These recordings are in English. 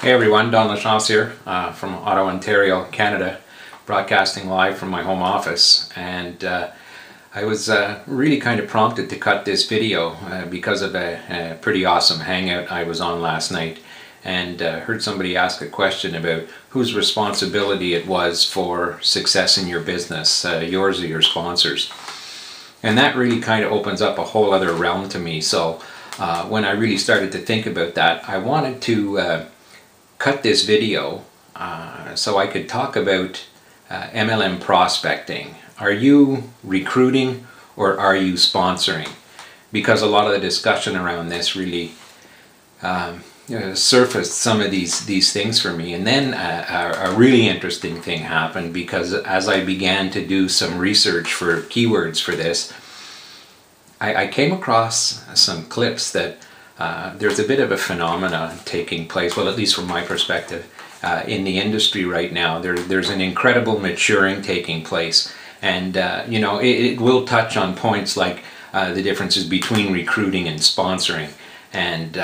Hey everyone, Don LaChance here from Ottawa, Ontario, Canada, broadcasting live from my home office. And I was really kind of prompted to cut this video because of a pretty awesome hangout I was on last night, and heard somebody ask a question about whose responsibility it was for success in your business, yours or your sponsors. And that really kind of opens up a whole other realm to me. So when I really started to think about that, I wanted to cut this video so I could talk about MLM prospecting. Are you recruiting or are you sponsoring? Because a lot of the discussion around this really surfaced some of these things for me. And then a really interesting thing happened, because as I began to do some research for keywords for this, I came across some clips that there's a bit of a phenomena taking place, well, at least from my perspective, in the industry right now. There's an incredible maturing taking place, and it will touch on points like the differences between recruiting and sponsoring, and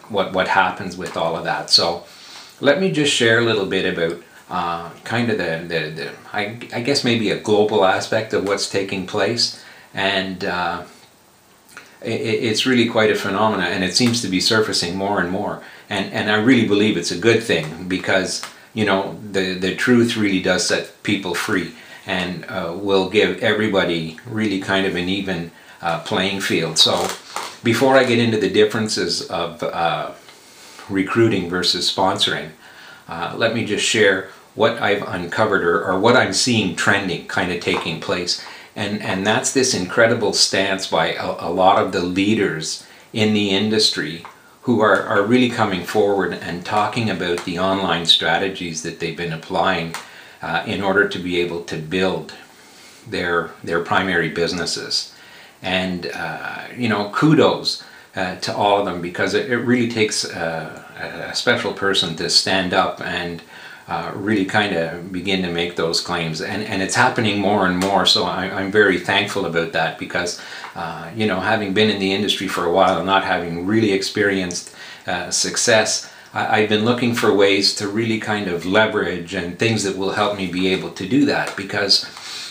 what happens with all of that. So let me just share a little bit about kind of I guess maybe a global aspect of what's taking place. And it's really quite a phenomena, and it seems to be surfacing more and more. And I really believe it's a good thing, because the truth really does set people free, and will give everybody really kind of an even playing field. So before I get into the differences of recruiting versus sponsoring, let me just share what I've uncovered, or what I'm seeing trending kind of taking place. And that's this incredible stance by a lot of the leaders in the industry who are really coming forward and talking about the online strategies that they've been applying in order to be able to build their primary businesses. And kudos to all of them, because it really takes a special person to stand up and really kind of begin to make those claims, and it's happening more and more. So I'm very thankful about that, because having been in the industry for a while and not having really experienced success, I've been looking for ways to really kind of leverage and things that will help me be able to do that. Because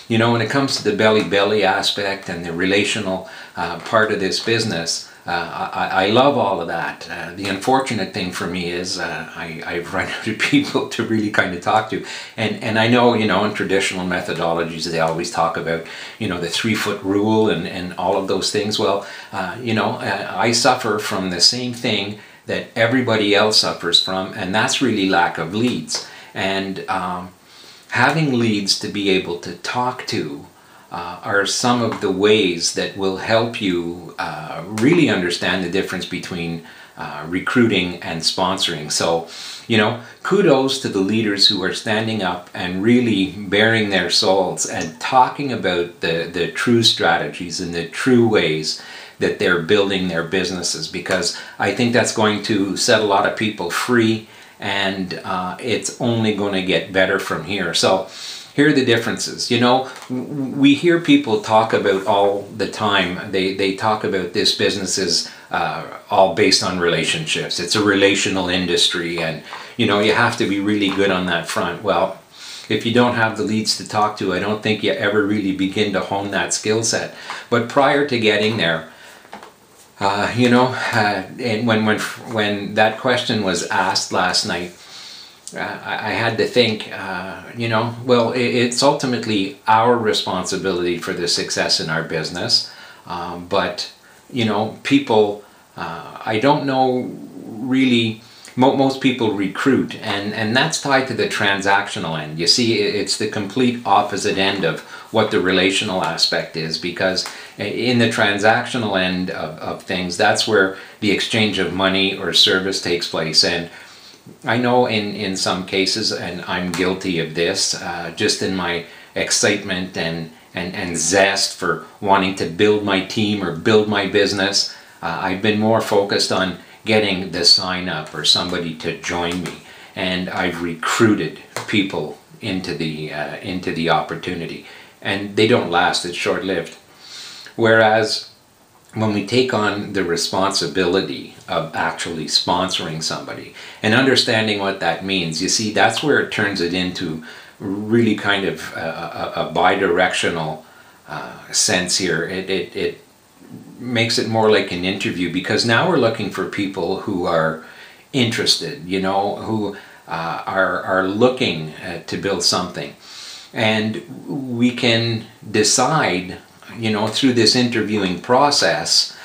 when it comes to the belly aspect and the relational part of this business, I love all of that. The unfortunate thing for me is I've run out of people to really kind of talk to. And I know, in traditional methodologies, they always talk about, the 3-foot rule and all of those things. Well, I suffer from the same thing that everybody else suffers from, and that's really lack of leads. And having leads to be able to talk to are some of the ways that will help you really understand the difference between recruiting and sponsoring. So, kudos to the leaders who are standing up and really bearing their souls and talking about the true strategies and the true ways that they're building their businesses, because I think that's going to set a lot of people free, and it's only going to get better from here. So here are the differences. We hear people talk about all the time, they talk about this business is all based on relationships. It's a relational industry, and you have to be really good on that front. Well, if you don't have the leads to talk to, I don't think you ever really begin to hone that skill set. But prior to getting there, and when that question was asked last night, I had to think, well, it's ultimately our responsibility for the success in our business. But, people, I don't know really, most people recruit, and that's tied to the transactional end. You see, it's the complete opposite end of what the relational aspect is, because in the transactional end of things, that's where the exchange of money or service takes place. And I know in some cases, and I'm guilty of this, just in my excitement and zest for wanting to build my team or build my business, I've been more focused on getting the sign up or somebody to join me, and I've recruited people into the opportunity, and they don't last. It's short-lived. Whereas when we take on the responsibility of actually sponsoring somebody and understanding what that means, you see, that's where it turns it into really kind of a bi-directional sense here. It makes it more like an interview, because now we're looking for people who are interested, you know, who are looking to build something. And we can decide, you know, through this interviewing process,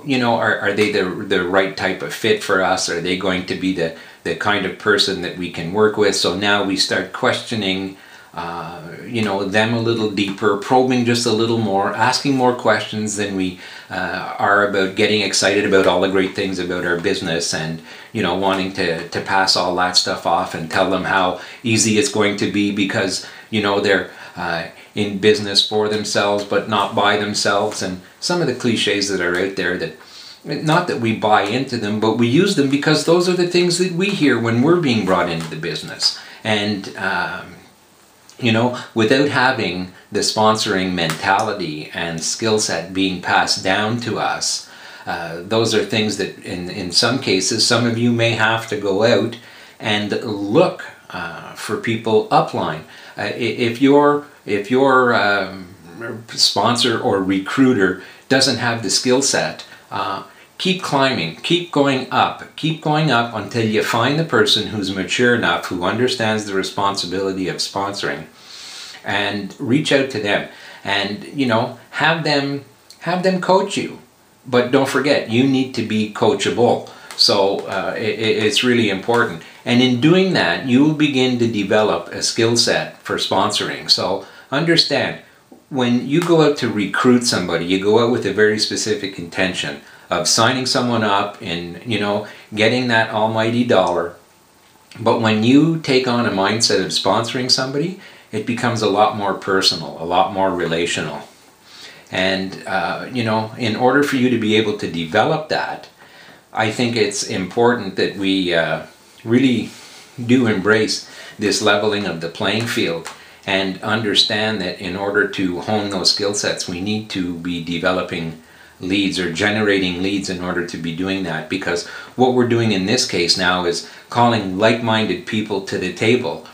you know, are they the right type of fit for us? Are they going to be the kind of person that we can work with? So now we start questioning, you know, them a little deeper, probing just a little more, asking more questions than we are about getting excited about all the great things about our business, and, you know, wanting to pass all that stuff off and tell them how easy it's going to be because, you know, they're in business for themselves but not by themselves, and some of the cliches that are out there that, not that we buy into them, but we use them because those are the things that we hear when we're being brought into the business. And you know, without having the sponsoring mentality and skill set being passed down to us, those are things that in some cases, some of you may have to go out and look for people upline. If your sponsor or recruiter doesn't have the skill set, keep climbing, keep going up until you find the person who's mature enough, who understands the responsibility of sponsoring, and reach out to them, and, you know, have them coach you. But don't forget, you need to be coachable. So it's really important. And in doing that, you will begin to develop a skill set for sponsoring. So understand, when you go out to recruit somebody, you go out with a very specific intention of signing someone up and, you know, getting that almighty dollar. But when you take on a mindset of sponsoring somebody, it becomes a lot more personal, a lot more relational. And, you know, in order for you to be able to develop that, I think it's important that we really do embrace this leveling of the playing field, and understand that in order to hone those skill sets, we need to be developing leads or generating leads in order to be doing that. Because what we're doing in this case now is calling like-minded people to the table.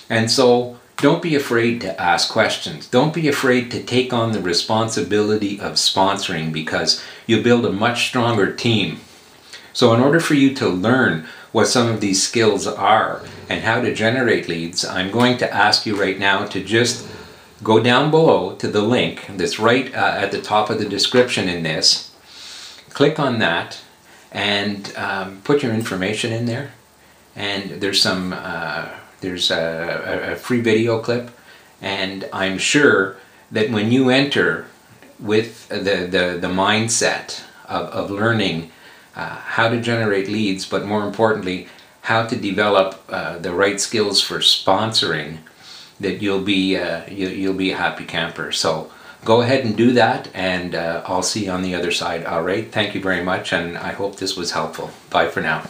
And so don't be afraid to ask questions. Don't be afraid to take on the responsibility of sponsoring, because you'll build a much stronger team. So in order for you to learn what some of these skills are and how to generate leads, I'm going to ask you right now to just go down below to the link that's right at the top of the description in this. Click on that and put your information in there. And there's some there's a free video clip, and I'm sure that when you enter with the mindset of learning how to generate leads, but more importantly, how to develop the right skills for sponsoring, that you'll be a happy camper. So go ahead and do that, and I'll see you on the other side. All right, thank you very much, and I hope this was helpful. Bye for now.